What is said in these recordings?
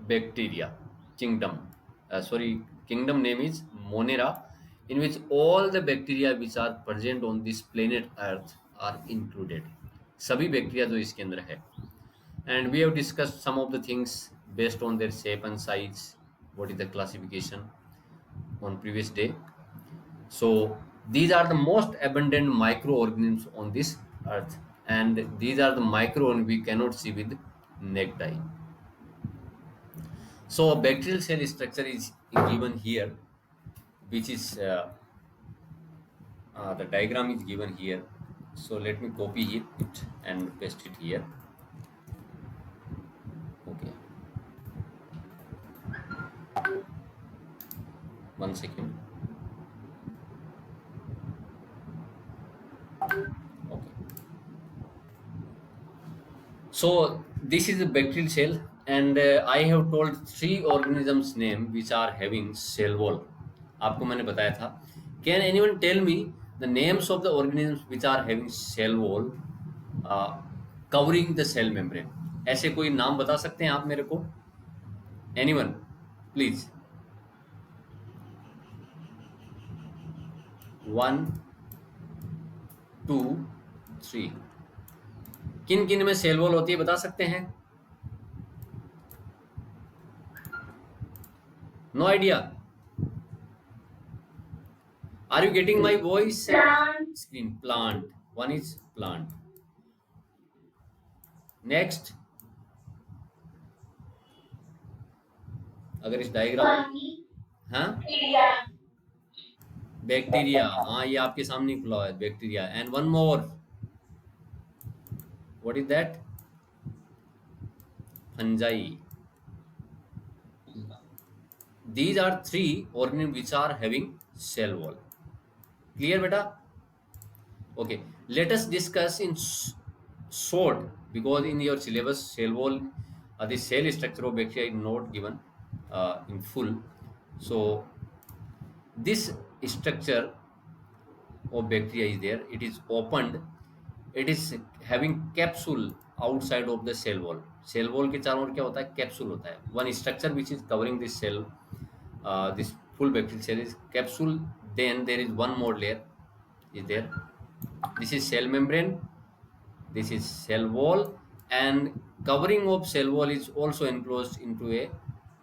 bacteria kingdom. Kingdom name is Monera, in which all the bacteria which are present on this planet Earth are included. सभी bacteria जो इसके अंदर है. And we have discussed some of the things based on their shape and size. What is the classification on previous day? So these are the most abundant microorganisms on this earth, and these are the microorganisms we cannot see with naked eye. So bacterial cell structure is given here, which is the diagram is given here. So let me copy it and paste it here. Okay, 1 second. Okay, so this is a bacterial cell, and I have told 3 organisms name which are having cell wall. आपको मैंने बताया था. Can anyone tell me the names of the organisms which are having cell wall covering the cell membrane? ऐसे कोई नाम बता सकते हैं आप मेरे को? Anyone, please. 1, 2, 3. किन किन में सेल वॉल होती है बता सकते हैं? No idea. Are you getting my voice? Plant. Screen. Plant. One is plant. Next. अगर इस डायग्राम, हाँ, बैक्टीरिया, हाँ ये आपके सामने खुला हुआ है, bacteria. And one more. What is that? Fungi. These are 3 organisms which are having cell wall. Clear beta? Okay, let us discuss in short, because in your syllabus cell wall, the cell structure of bacteria is not given in full. So this structure of bacteria is there. It is opened. It is having capsule outside of the cell wall. Cell wall के चारों ओर क्या होता है? Capsule होता है. One structure which is covering this cell, this full bacterial cell is capsule. Then there is one more layer is there. This is cell membrane. This is cell wall, and covering of cell wall is also enclosed into a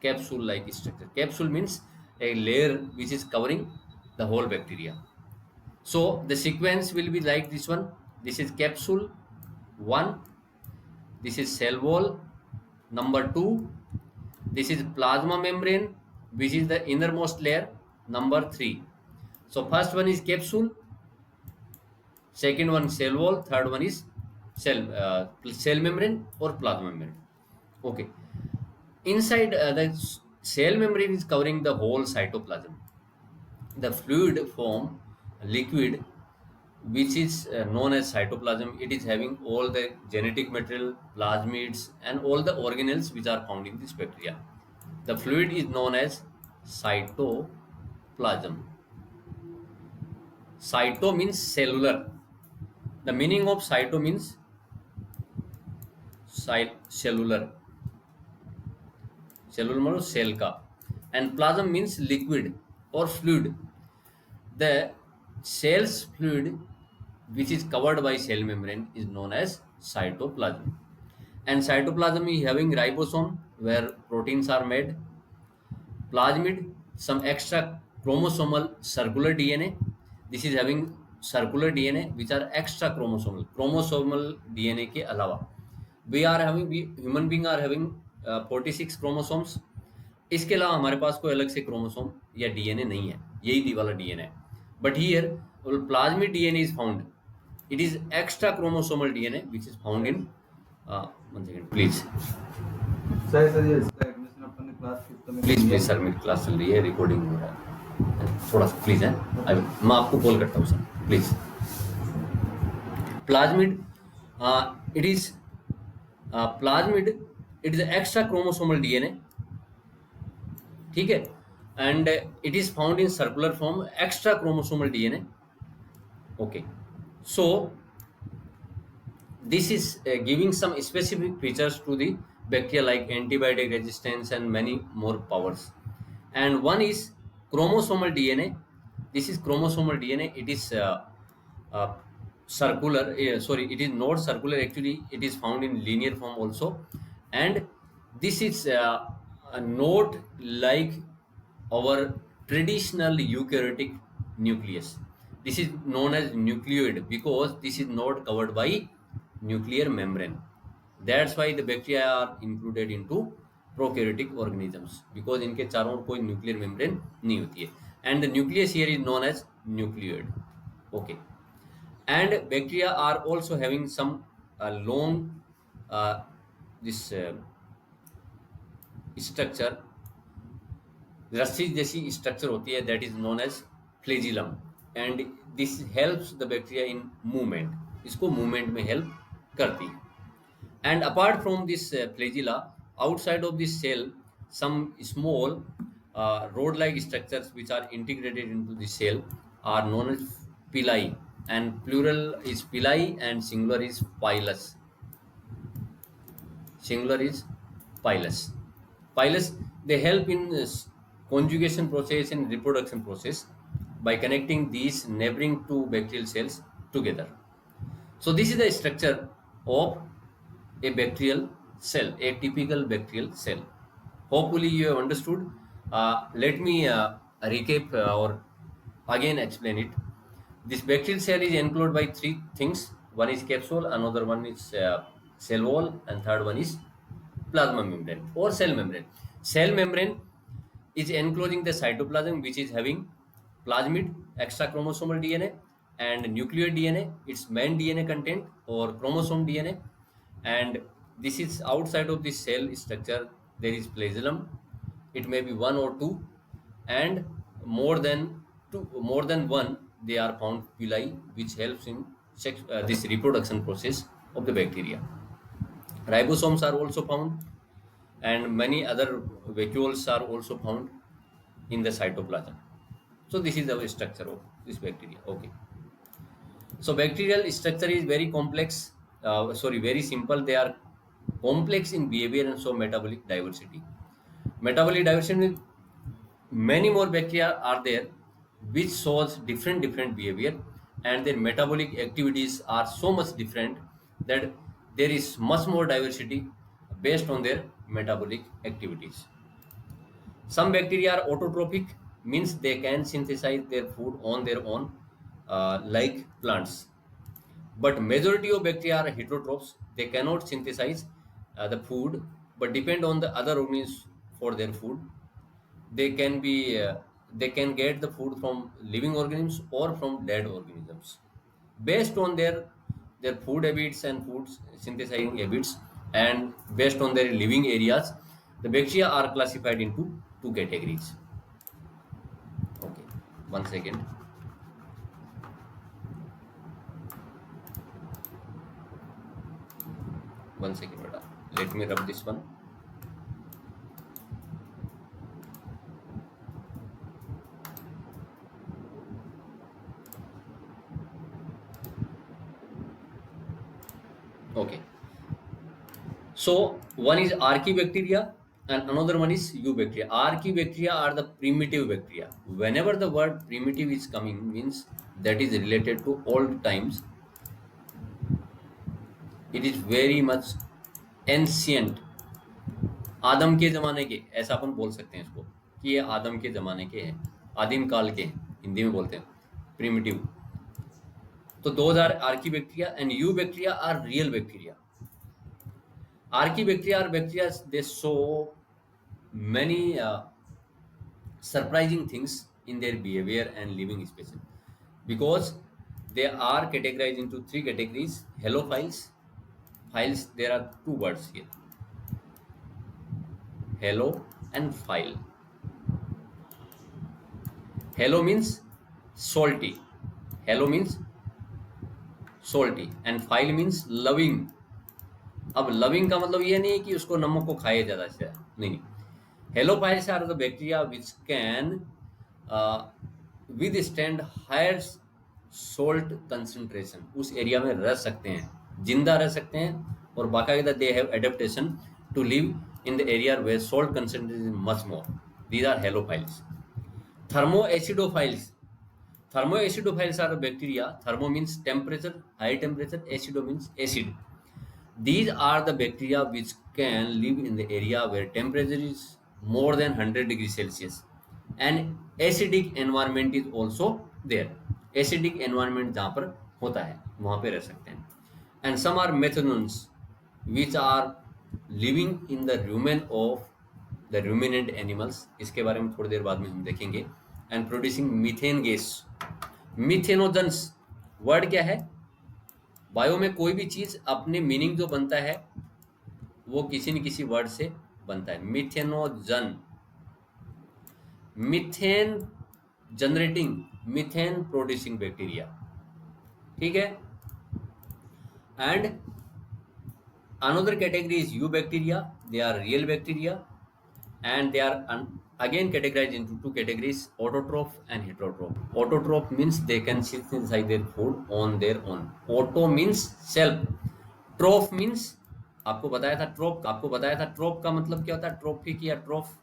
capsule-like structure. Capsule means a layer which is covering the whole bacteria. So the sequence will be like this one. This is capsule 1. This is cell wall number 2. This is plasma membrane, which is the innermost layer, number 3. So first one is capsule, second one cell wall, third one is cell membrane or plasma membrane. Okay, inside the cell membrane is covering the whole cytoplasm. The fluid form liquid which is known as cytoplasm. It is having all the genetic material, plasmids, and all the organelles which are found in this bacteria. The fluid is known as cytoplasm. Cyto means cellular. The meaning of cyto means cellular. Cellular मतलब cell का. And plasm means liquid or fluid. The cell's fluid which is covered by cell membrane is known as cytoplasm. And cytoplasm is having ribosome where proteins are made, plasmid, some extra chromosomal circular DNA. This is having circular DNA which are extra chromosomal DNA के अलावा human being are having 46 chromosomes. इसके अलावा हमारे पास कोई अलग से chromosome या DNA नहीं है, यही वाला DNA. But here plasmid DNA is found. It is extra chromosomal DNA which is found in 1 second please. Sir ये इसका एडमिशन अपन ने क्लास 5 में प्लीज सर, मेरी क्लास चल रही है, रिकॉर्डिंग हो रहा है, थोड़ा सा प्लीज है. मैं आपको कॉल करता हूँ sir, please. Plasmid, it is plasmid, it is extra chromosomal DNA. ठीक है, and it is found in circular form, extra chromosomal DNA. Okay, so this is giving some specific features to the bacteria like antibiotic resistance and many more powers. And one is chromosomal DNA. This is chromosomal DNA. It is uh, circular. Sorry, it is not circular. Actually, it is found in linear form also, and this is not like our traditional eukaryotic nucleus. This is known as nucleoid because this is not covered by nuclear membrane. That's why the bacteria are included into prokaryotic organisms because इनके चारों ओर कोई nuclear membrane नहीं होती है. And the nucleus here is known as nucleoid. Okay. And bacteria are also having some long uh, this structure, रस्सी जैसी structure होती है, that is known as flagellum. And this helps the bacteria in movement. इसको movement में help करती है. And apart from this flagella, outside of this cell, some small rod-like structures which are integrated into the cell are known as pili. And plural is pili and singular is pilus. Singular is pilus. Pilus, they help in conjugation process and reproduction process by connecting these neighboring two bacterial cells together. So this is the structure of a bacterial cell, a typical bacterial cell. Hopefully you have understood. Let me recap or again explain it. This bacterial cell is enclosed by three things. One is capsule, another one is cell wall, and third one is plasma membrane or cell membrane. Cell membrane is enclosing the cytoplasm, which is having plasmid, extra chromosomal DNA, and nuclear DNA, its main DNA content or chromosome DNA. And this is outside of this cell structure. There is flagellum. It may be one or two, and more than one. They are found pili, which helps in this reproduction process of the bacteria. Ribosomes are also found, and many other vacuoles are also found in the cytoplasm. So this is the structure of this bacteria. Okay. So bacterial structure is very complex. Very simple. They are complex in behavior and so metabolic diversity. Metabolic diversity means many more bacteria are there which shows different behavior, and their metabolic activities are so much different that there is much more diversity based on their metabolic activities. Some bacteria are autotrophic, means they can synthesize their food on their own, like plants. But majority of bacteria are heterotrophs. They cannot synthesize the food, but depend on the other organisms for their food. They can get the food from living organisms or from dead organisms based on their food habits and food synthesizing habits, and based on their living areas. The bacteria are classified into two categories. Okay, 1 second. One second, beta. Let me rub this one. Okay. So one is archaebacteria and another one is eubacteria. Archaebacteria are the primitive bacteria. Whenever the word primitive is coming, means that is related to old times. It is very much ancient. आदम के ज़माने के, ऐसा अपन बोल सकते हैं इसको कि ये आदम के ज़माने के हैं, आदिम काल के हैं, हिंदी में बोलते हैं primitive. So those are archaebacteria, and eubacteria are real bacteria. Archaebacteria are bacteria, they show many surprising things in their behavior and living spaces, because they are categorized into three categories. Halophiles. Philes, there are two words here. Halo and phile. Halo means salty. Halo means salty, and phile means loving. अब loving का मतलब ये नहीं है कि उसको नमक को खाए ज़्यादा से नहीं. Halophiles are the bacteria which can withstand higher salt concentration. उस एरिया में रह सकते हैं, जिंदा रह सकते हैं, और बाकायदा they have adaptation to live in the area where salt concentration is much more. These are halophiles. Thermoacidophiles. Thermoacidophiles are a bacteria. Thermo means temperature, high temperature. Acido means acid. These are the bacteria which can live in the area where temperature is more than 100 degrees Celsius. And acidic environment is also there. Acidic environment जहाँ पर होता है वहाँ पे रह सकते हैं. And some are methanons which are living in the rumen of the ruminant animals. इसके बारे में थोड़ी देर बाद में हम देखेंगे. And producing methane gas. Methanogens word क्या है? बायो में कोई भी चीज अपने मीनिंग जो बनता है वो किसी न किसी वर्ड से बनता है. Methanogen, methane generating, methane producing bacteria. ठीक है. And another category is eubacteria. They are real bacteria and they are again categorized into two categories, autotroph and heterotroph. Autotroph means they can synthesize their food on their own. Auto means self. Troph means आपको बताया था ट्रोप का मतलब क्या होता है. Trophic या ट्रोफ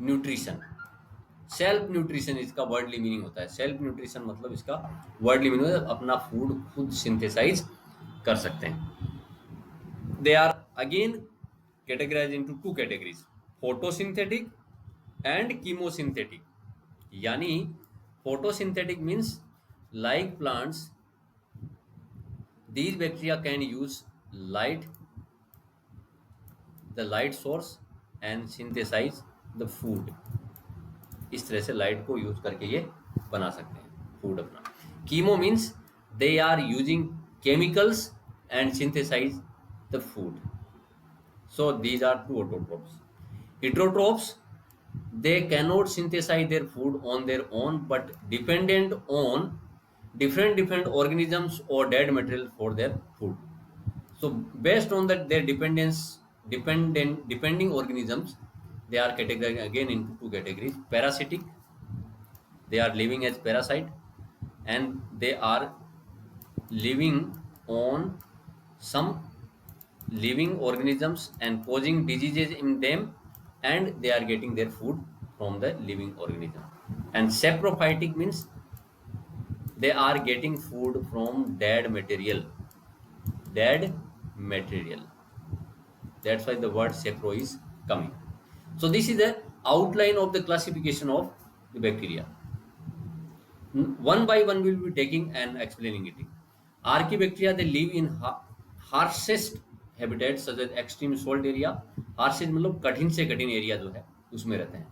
nutrition. Self nutrition इसका वर्डली मीनिंग होता है. सेल्फ न्यूट्रिशन मतलब इसका वर्डली मीनिंग है अपना फूड खुद सिंथेसाइज कर सकते हैं. They are again categorized into two categories, photosynthetic and chemosynthetic. यानी photosynthetic means like plants, these bacteria can use light, the light source and synthesize the food. इस तरह से लाइट को यूज करके ये बना सकते हैं फूड अपना. Chemo means they are using chemicals and synthesize the food. So these are two autotrophs. Heterotrophs, they cannot synthesize their food on their own, but dependent on different organisms or dead material for their food. So based on that, their depending organisms, they are categorized again into two categories. Parasitic, they are living as parasite, and they are living on some living organisms and causing diseases in them, and they are getting their food from the living organism. And saprophytic means they are getting food from dead material. That's why the word sapro is coming. So this is the outline of the classification of the bacteria. One by one we will be taking and explaining it. Archaebacteria, they live in harshest habitat such as extreme salt area. Harsh मतलब कठिन से कठिन area जो है उसमें रहते हैं.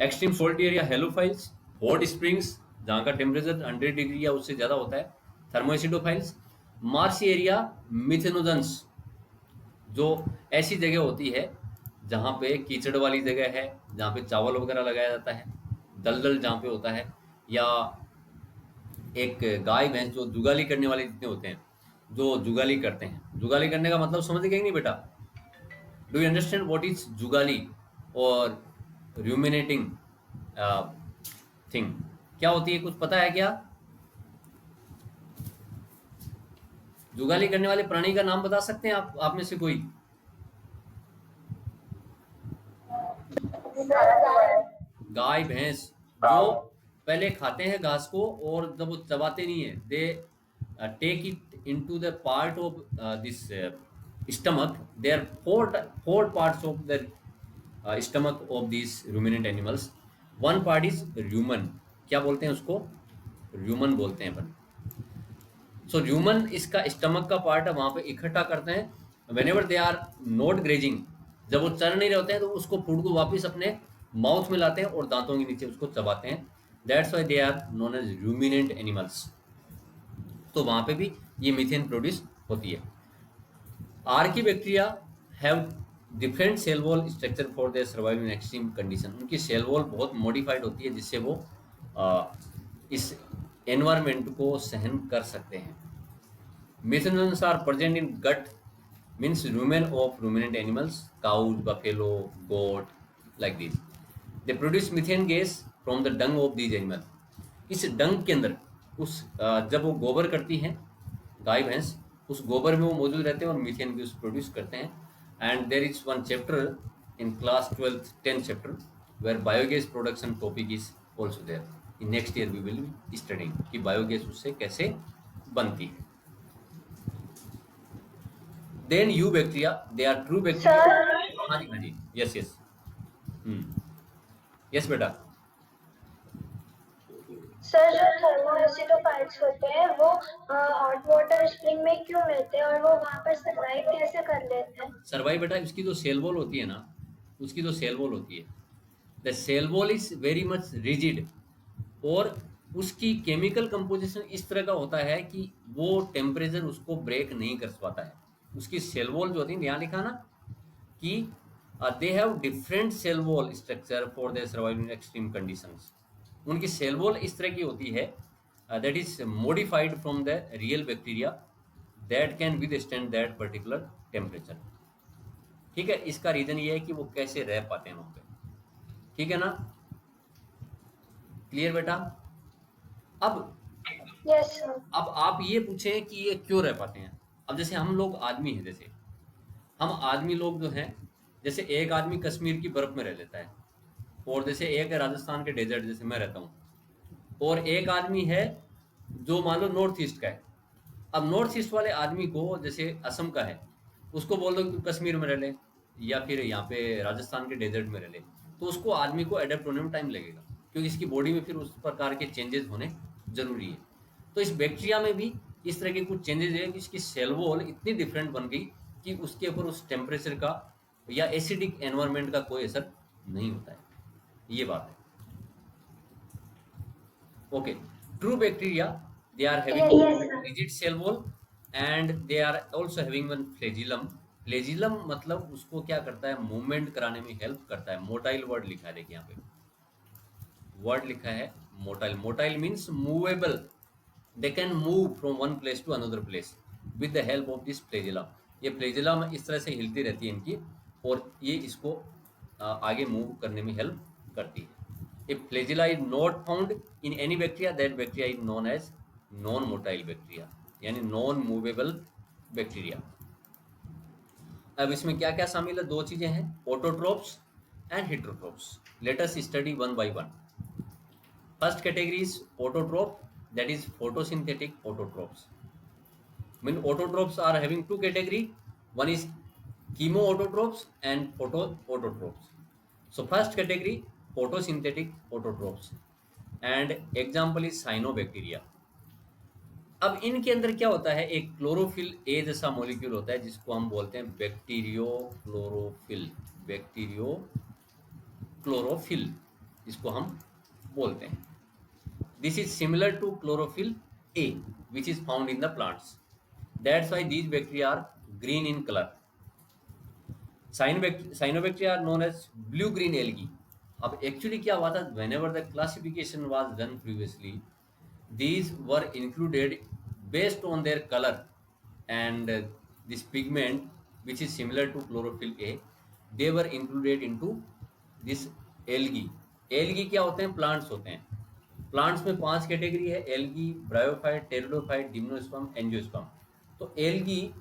Extreme salt area halophiles. Hot springs जहाँ का टेम्परेचर 100 डिग्री या उससे ज़्यादा होता है, थर्मोएसिडोफाइल्स. मार्श एरिया मिथेनोजेंस, जो ऐसी जगह होती है जहाँ पे कीचड़ वाली जगह है, जहाँ पे चावल वगैरह लगाया जाता है, दलदल जहाँ पे होता है, या एक गाय भैंस जो जुगाली करने वाले जितने होते हैं जो जुगाली करते हैं. जुगाली करने का मतलब समझ गए नहीं बेटा? Do you understand what is जुगाली और रूमिनेटिंग थिंग क्या होती है? कुछ पता है क्या? जुगाली करने वाले प्राणी का नाम बता सकते हैं आप में से कोई? गाय भैंस जो पहले खाते हैं घास को और जब वो चबाते नहीं है, दे take it into the part of this stomach. There are four parts of the stomach of these ruminant animals. One part is rumen. क्या बोलते हैं उसको? rumen बोलते हैं अपन. So rumen इसका stomach का part है, वहाँ पे इकट्ठा करते हैं. Whenever they are not grazing, जब वो चर नहीं रहे होते हैं तो उसको फूड को वापस अपने माउथ में लाते हैं और दांतों के नीचे उसको चबाते हैं. That's why they are known as ruminant animals. तो वहाँ पे भी ये मीथेन प्रोड्यूस होती है. Archaebacteria have different cell wall structure for their survival in extreme condition. उनकी सेल वॉल बहुत मॉडिफाइड होती है जिससे वो इस एनवायरनमेंट को सहन कर सकते हैं. Methanogens are present in gut, means rumen of ruminant animals, cows, buffalo, goat, like this. They produce methane gas from the dung of these animals. इस डंग के अंदर उस जब वो गोबर करती हैं गाय भैंस, उस गोबर में वो मौजूद रहते हैं और मीथेन भी उस प्रोड्यूस करते हैं. And there is one chapter in class 12th 10th chapter where biogas production topic is also there. In next year we will be studying कि बायोगैस उससे कैसे बनती है. Then eubacteria, they are true bacteria. Sir हाँ जी हाँ जी, yes yes. Yes बेटा. Sir जो थर्मोएसिडोफाइल्स होते हैं वो हॉट वाटर स्प्रिंग में क्यों मिलते हैं और वो वहाँ पर सर्वाइव कैसे कर लेते हैं? सर्वाइव बेटा, उसकी जो सेल वॉल होती है ना, उसकी जो सेल वॉल होती है, the cell wall is very much rigid, और उसकी केमिकल कंपोजिशन इस तरह का होता है कि वो टेम्परेचर उसको ब्रेक नहीं कर पाता है. उसकी सेल वॉल जो होती है, यहाँ लिखा ना कि they have different cell wall structure for their survival in extreme conditions. उनकी सेल वॉल इस तरह की होती है that is modified from the real bacteria that can withstand that particular temperature. ठीक है, इसका रीजन ये है कि वो कैसे रह पाते हैं वहां पे. ठीक है ना, क्लियर बेटा? अब यस सर। अब आप ये पूछें कि ये क्यों रह पाते हैं. अब जैसे हम लोग आदमी हैं, जैसे हम आदमी लोग जो हैं, जैसे एक आदमी कश्मीर की बर्फ में रह लेता है, और जैसे एक है राजस्थान के डेजर्ट जैसे मैं रहता हूँ, और एक आदमी है जो मान लो नॉर्थ ईस्ट का है. अब नॉर्थ ईस्ट वाले आदमी को, जैसे असम का है, उसको बोल दो कि तू कश्मीर में रह ले या फिर यहाँ पे राजस्थान के डेजर्ट में रह ले, तो उसको आदमी को अडेप्ट होने में टाइम लगेगा, क्योंकि इसकी बॉडी में फिर उस प्रकार के चेंजेस होने जरूरी है. तो इस बैक्टीरिया में भी इस तरह के कुछ चेंजेस है कि इसकी सेल वॉल इतनी डिफरेंट बन गई कि उसके ऊपर उस टेम्परेचर का या एसिडिक एनवायरनमेंट का कोई असर नहीं होता है. ये बात है. Okay, true bacteria, they are having Yes, sir. rigid cell wall and they are also having one flagellum. Flagellum मतलब उसको क्या करता है, मूवमेंट कराने में हेल्प करता है. मोटाइल वर्ड लिखा है, देखिए यहाँ पे वर्ड लिखा है motile. Motile means movable. They can move from one place to another place with the help of this flagellum. ये फ्लैजिलम इस तरह से हिलती रहती है इनकी, और ये इसको आगे मूव करने में हेल्प करती है. If flagella is not found in any bacteria, that bacteria is known as non-motile bacteria, यानी non-movable bacteria. अब इसमें क्या क्या शामिल है, दो चीजें हैं, autotrophs and heterotrophs. Let us study one by one. First category is autotroph, that is photosynthetic autotrophs. Mean autotrophs are having two category. One is chemoautotrophs and photoautotrophs. So first category photosynthetic autotrophs and example is cyanobacteria. अब इनके अंदर क्या होता है, एक chlorophyll A जैसा molecule होता है जिसको हम बोलते हैं बैक्टीरियो क्लोरोफिल. बैक्टीरियो क्लोरोफिल इसको हम बोलते हैं. This is similar to chlorophyll A, which is found in the plants. That's why these bacteria are green in color. Cyanobacteria are known as blue-green algae. अब actually क्या हुआ था, whenever the classification was done previously, these were included based on their color and this pigment, which is similar to chlorophyll A, they were included into this algae. Algae क्या होते हैं, plants होते हैं. Plants में 5 category है, algae, bryophyte, pteridophyte, डिम्नोस्पर्म, angiosperm. तो algae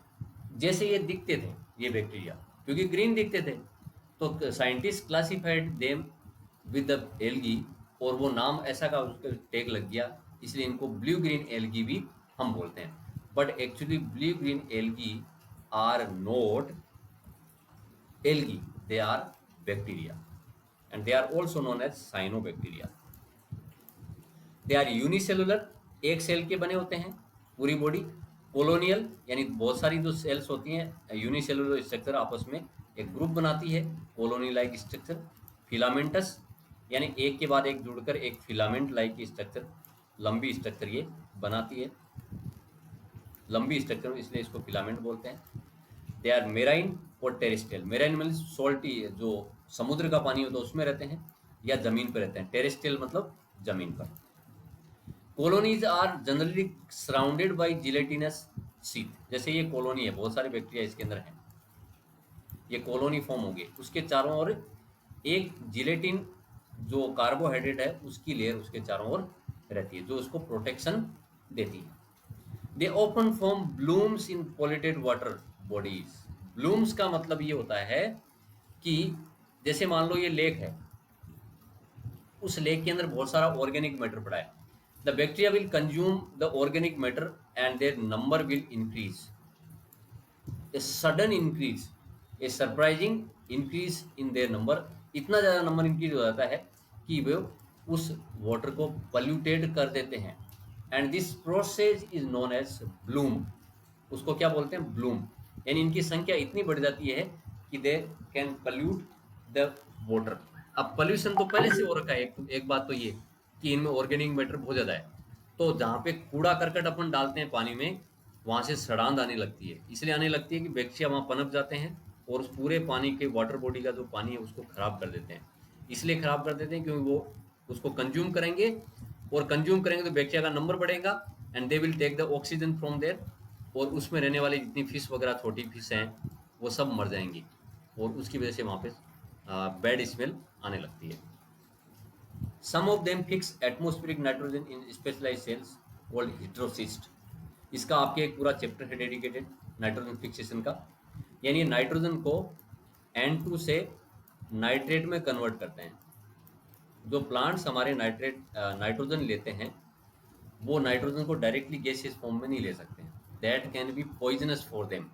जैसे ये दिखते थे ये बैक्टीरिया, क्योंकि ग्रीन दिखते थे, तो scientist classified them with the algae, और वो नाम ऐसा का उसका टैग लग गया, इसलिए इनको ब्लू ग्रीन एल्गी भी हम बोलते हैं. But actually blue green algae are not algae, they are bacteria and they are also known as cyanobacteria. They are unicellular, एक सेल के बने होते हैं पूरी बॉडी. कोलोनियल यानी बहुत सारी जो सेल्स होती हैं यूनिसेलुलर स्ट्रक्चर आपस में एक ग्रुप बनाती है, कोलोनी लाइक स्ट्रक्चर. फिलामेंटस यानी एक के बाद एक जुड़कर एक फिलामेंट लाइक स्ट्रक्चर, लंबी स्ट्रक्चर ये बनाती है, लंबी स्ट्रक्चर, इसलिए इसको फिलामेंट बोलते हैं. दे आर मेराइन और टेरेस्ट्रियल. मेराइन मीन्स सोल्टी, जो समुद्र का पानी होता है उसमें रहते हैं या जमीन पर रहते हैं. टेरेस्ट्रियल मतलब जमीन पर. Colonies are generally surrounded by gelatinous sheath. जैसे ये कॉलोनी है, बहुत सारे बैक्टीरिया इसके अंदर हैं, ये कॉलोनी फॉर्म हो गई, उसके चारों ओर एक जिलेटिन जो कार्बोहाइड्रेट है उसकी लेयर उसके चारों ओर रहती है जो उसको प्रोटेक्शन देती है. They open form blooms in polluted water bodies. Blooms का मतलब ये होता है कि जैसे मान लो ये लेक है, उस लेक के अंदर बहुत सारा ऑर्गेनिक मैटर पड़ा है. The bacteria will consume the organic matter and their number will increase. A sudden increase, a surprising increase in their number. इतना ज़्यादा नंबर इंक्रीज हो जाता है कि वे उस वाटर को पल्यूटेड कर देते हैं. And this process is known as bloom. उसको क्या बोलते हैं? ब्लूम. यानी इनकी संख्या इतनी बढ़ जाती है कि they can pollute the water. अब पॉल्यूशन तो पहले से हो रखा है. एक बात तो ये कि इनमें ऑर्गेनिक मैटर बहुत ज़्यादा है, तो जहाँ पे कूड़ा करकट अपन डालते हैं पानी में, वहाँ से सड़ांध आने लगती है. इसलिए आने लगती है कि बैक्टीरिया वहाँ पनप जाते हैं और उस पूरे पानी के वाटर बॉडी का जो पानी है उसको खराब कर देते हैं. इसलिए खराब कर देते हैं क्योंकि वो उसको कंज्यूम करेंगे, और कंज्यूम करेंगे तो बैक्टीरिया का नंबर बढ़ेगा and they will take the oxygen from there. और उसमें रहने वाली जितनी फिश वगैरह छोटी फिश हैं वो सब मर जाएंगी, और उसकी वजह से वहाँ पे बैड स्मेल आने लगती है. Some of them fix atmospheric nitrogen in specialised cells called heterocyst. इसका आपके एक पूरा चैप्टर है डेडिकेटेड नाइट्रोजन फिक्सेशन का. यानी नाइट्रोजन को N2 से नाइट्रेट में कन्वर्ट करते हैं. जो प्लांट्स हमारे नाइट्रोजन लेते हैं वो नाइट्रोजन को डायरेक्टली गैसियस फॉर्म में नहीं ले सकते हैं. That can be poisonous for them.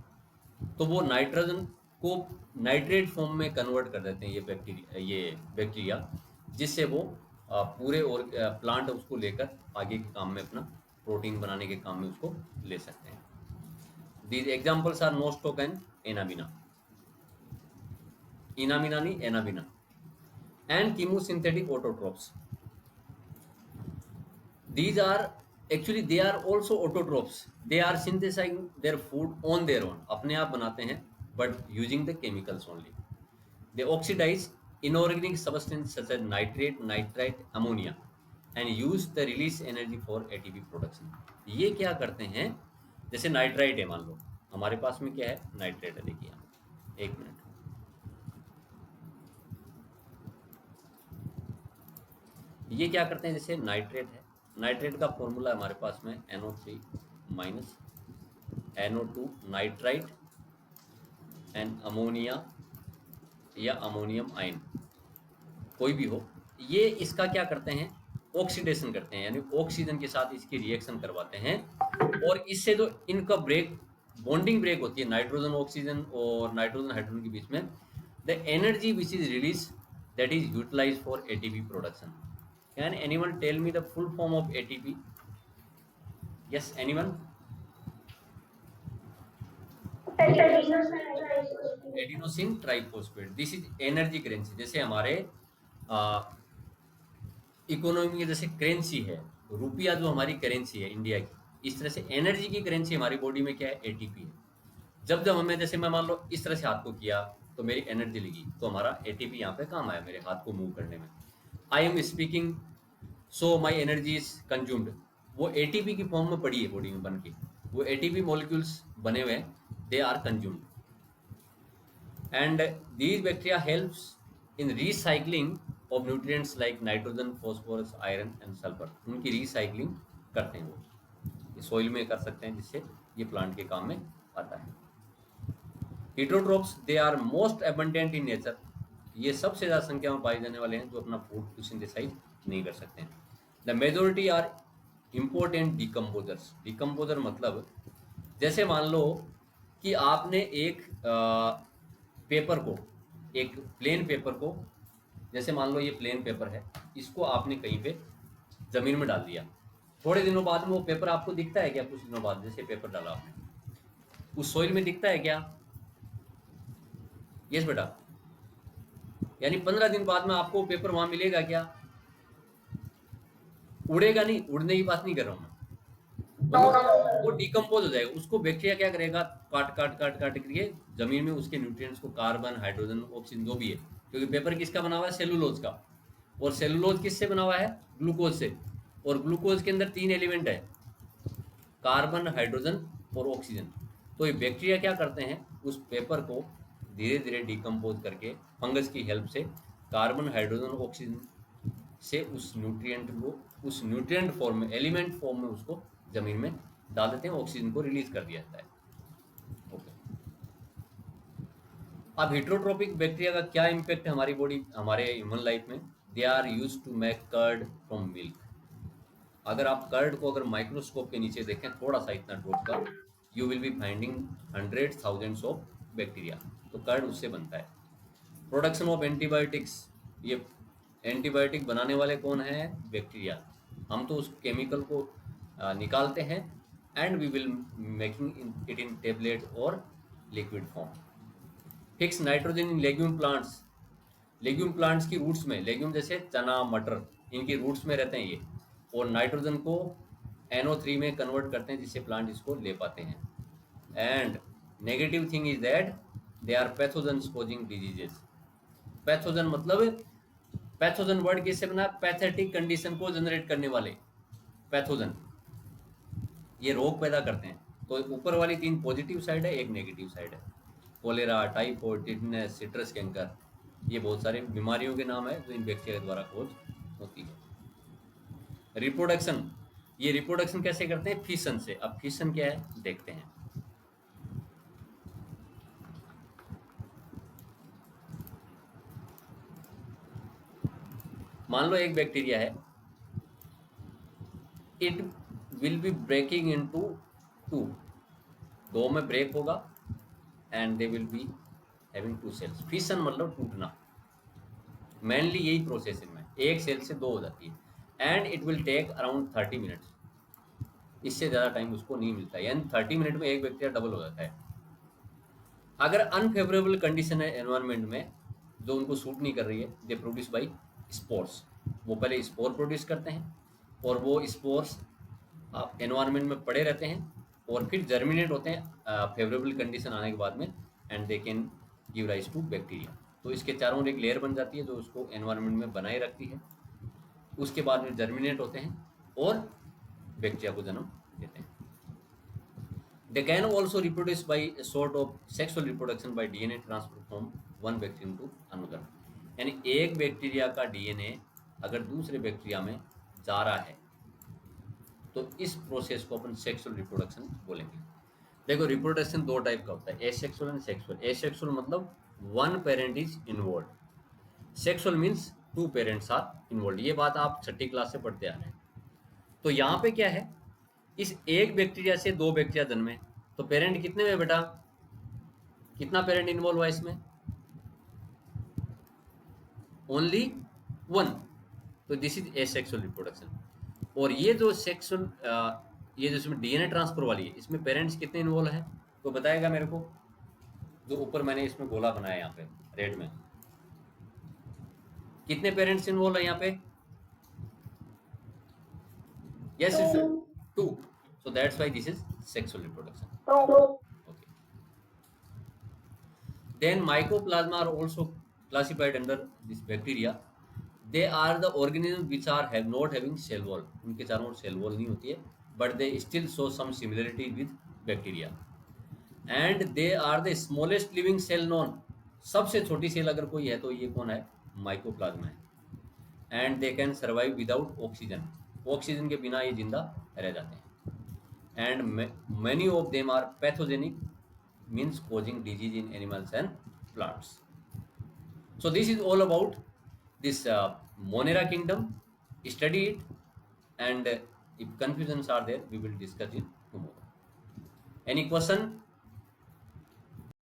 तो वो नाइट्रोजन को नाइट्रेट फॉर्म में कन्वर्ट कर देते हैं ये बैक्टीरिया, जिससे वो पूरे और प्लांट उसको लेकर आगे के काम में अपना प्रोटीन बनाने के काम में उसको ले सकते हैं. These examples are Nostoc and Anabaena. इनामिना नहीं, Anabaena. And chemosynthetic autotrophs. These are actually they are also autotrophs. They are synthesizing their food on their own. अपने आप बनाते हैं but using the chemicals only. They oxidize inorganic substance such as nitrate, nitrite, ammonia and use the release energy for ATP production. ये क्या करते हैं? जैसे nitrite है, मान लो हमारे पास में क्या है? नाइट्रेट है. देखिए यहाँ, एक मिनट. ये क्या करते हैं? जैसे नाइट्रेट है, नाइट्रेट का फॉर्मूला हमारे पास में NO3 minus NO2 nitrite and ammonia या अमोनियम आयन, कोई भी हो. ये इसका क्या करते हैं? ऑक्सीडेशन करते हैं, यानी ऑक्सीजन के साथ इसकी रिएक्शन करवाते हैं, और इससे जो इनका बॉन्डिंग ब्रेक होती है नाइट्रोजन ऑक्सीजन और नाइट्रोजन हाइड्रोजन के बीच में, the energy which is release that is utilize for ATP production. Can anyone tell me the full form of ATP? Yes, anyone? Adenosine triphosphate. This is energy currency. जैसे हमारे economy की जैसे currency है, रुपया जो हमारी करेंसी है India की, इस तरह से एनर्जी की करेंसी हमारी बॉडी में क्या है? ATP है. जब जब हमें, जैसे मैं मान लो इस तरह से हाथ को किया तो मेरी एनर्जी लगी, तो हमारा ATP यहाँ पे काम आया मेरे हाथ को मूव करने में. I am speaking so my energy is consumed. वो ATP की फॉर्म में पड़ी है बॉडी में बन के, वो ATP मॉलिक्यूल्स बने हुए हैं, they are consumed. And these bacteria helps in recycling of nutrients like nitrogen, phosphorus, iron and sulphur. उनकी रिसाइकलिंग करते हैं वो, सॉइल में कर सकते हैं, जिससे ये प्लांट के काम में आता है. Heterotrophs, they are most abundant in nature. ये सबसे ज़्यादा संख्या में पाए जाने वाले हैं जो अपना फूड को सिंथेसाइज नहीं कर सकते हैं. The majority are important decomposers. Decomposer मतलब जैसे मान लो कि आपने एक पेपर को, एक प्लेन पेपर को, जैसे मान लो ये प्लेन पेपर है, इसको आपने कहीं पे ज़मीन में डाल दिया. थोड़े दिनों बाद में वो पेपर आपको दिखता है क्या? कुछ दिनों बाद जैसे पेपर डाला आपने, उस सॉइल में दिखता है क्या? यस बेटा. यानी 15 दिन बाद में आपको पेपर वहां मिलेगा क्या? उड़ेगा नहीं, उड़ने की बात नहीं कर रहा हूं मैं. वो डिकम्पोज हो जाएगा. उसको बैक्टीरिया क्या करेगा? काट काट काट काट करके जमीन में उसके न्यूट्रिएंट्स को, कार्बन, हाइड्रोजन, ऑक्सीजन जो भी है, क्योंकि पेपर किसका बना हुआ है? सेलुलोज का. और सेलुलोज किससे बना हुआ है? ग्लूकोज से. और ग्लूकोज के अंदर 3 एलिमेंट है, कार्बन, हाइड्रोजन और ऑक्सीजन. तो ये बैक्टीरिया क्या करते हैं? उस पेपर को धीरे धीरे डिकम्पोज करके फंगस की हेल्प से कार्बन, हाइड्रोजन, ऑक्सीजन से उस न्यूट्रिएंट फॉर्म में, एलिमेंट फॉर्म में उसको जमीन में डाल देते हैं. ऑक्सीजन को रिलीज कर दिया जाता है. ओके. अब हेट्रोट्रोपिक बैक्टीरिया का क्या इम्पैक्ट है हमारी बॉडी, हमारे ह्यूमन लाइफ में? They are use to make curd from milk. अगर आप कर्ड को अगर माइक्रोस्कोप के नीचे देखें थोड़ा सा इतना ड्रॉप का, you will be finding hundred thousands of bacteria. तो कर्ड उससे बनता है। प्रोडक्शन ऑफ एंटीबायोटिक्स, ये एंटीबायोटिक बनाने वाले कौन हैं? बैक्टीरिया। हम तो उस केमिकल को निकालते हैं and we will making it in tablet और liquid form. Fix nitrogen in legume plants, legume plants की रूट्स में, लेग्यूम जैसे चना मटर, इनकी रूट्स में रहते हैं ये, और नाइट्रोजन को NO3 में कन्वर्ट करते हैं जिससे प्लांट इसको ले पाते हैं। And negative thing is that they are pathogens causing diseases. Pathogen मतलब, पैथोजन वर्ड किससे बना? पैथेटिक कंडीशन को जनरेट करने वाले पैथोजन, ये रोग पैदा करते हैं। तो ऊपर वाली 3 पॉजिटिव साइड है, एक नेगेटिव साइड है। Cholera, typhoid, tetanus, citrus canker, ये बहुत सारे बीमारियों के नाम है जो इन बैक्टीरिया के द्वारा खोज होती है। रिप्रोडक्शन, ये रिप्रोडक्शन कैसे करते हैं? फिशन से। अब फिशन क्या है देखते हैं। मान लो एक बैक्टीरिया है, it will be breaking into 2, 2 में ब्रेक होगा and they will be having 2 cells. Fission मतलब टूटना, मेनली यही प्रोसेस इनमें, एक सेल से 2 हो जाती है। And it will take around 30 minutes, इससे ज़्यादा टाइम उसको नहीं मिलता, यानी 30 मिनट में एक बैक्टीरिया डबल हो जाता है। अगर अनफेवरेबल कंडीशन है एनवायरनमेंट में जो उनको सूट नहीं कर रही है, दे प्रोड्यूस बाई स्पोर्स। वो पहले स्पोर प्रोड्यूस करते हैं और वो स्पोर्स एनवायरनमेंट में पड़े रहते हैं और फिर जर्मिनेट होते हैं फेवरेबल कंडीशन आने के बाद में, and they can give rise to bacteria. तो इसके चारों ओर एक लेयर बन जाती है जो उसको एनवायरनमेंट में बनाए रखती है। उसके बाद में जर्मिनेट होते हैं और बैक्टीरिया को जन्म देते हैं। They can also reproduce by a sort of sexual reproduction by DNA transfer from one bacterium to another। यानी एक बैक्टीरिया का DNA अगर दूसरे बैक्टीरिया में जा रहा है तो इस प्रोसेस को अपन सेक्सुअल रिप्रोडक्शन बोलेंगे। देखो रिप्रोडक्शन 2 टाइप का होता है, एसेक्सुअल एंड सेक्सुअल। एसेक्सुअल मतलब 1 parent is involve, sexual means 2 parents are involve. ये बात आप 6ठी क्लास से पढ़ते आ रहे हैं। तो यहाँ पे क्या है, इस एक बैक्टीरिया से 2 बैक्टीरिया जन्मे, तो पेरेंट कितने में बेटा? कितना पेरेंट इन्वॉल्व हुआ इसमें? ओनली 1। तो दिस इज एसेक्सुअल रिप्रोडक्शन। और ये जो सेक्सुअल, ये जो इसमें DNA ट्रांसफर वाली है, इसमें पेरेंट्स कितने इन्वॉल्व है? तो बताएगा मेरे को, जो ऊपर मैंने इसमें गोला बनाया यहाँ पे रेड में, कितने पेरेंट्स इन्वॉल्व है यहाँ पे? Yes, it's 2. So that's why this is sexual reproduction. Okay. Then mycoplasma are also classified under this bacteria. They are the organisms which are not having cell wall. उनके चारों ओर cell wall नहीं होती है, but they still show some similarity with bacteria. And they are the smallest living cell known. सबसे छोटी cell अगर कोई है तो ये कौन है? माइकोप्लाज्मा है। And they can survive without oxygen, oxygen के बिना ये जिंदा रह जाते हैं। And many of them are pathogenic, means causing disease in animals and plants. So this is all about this monera kingdom. Study it and if confusions are there we will discuss it tomorrow. Any question?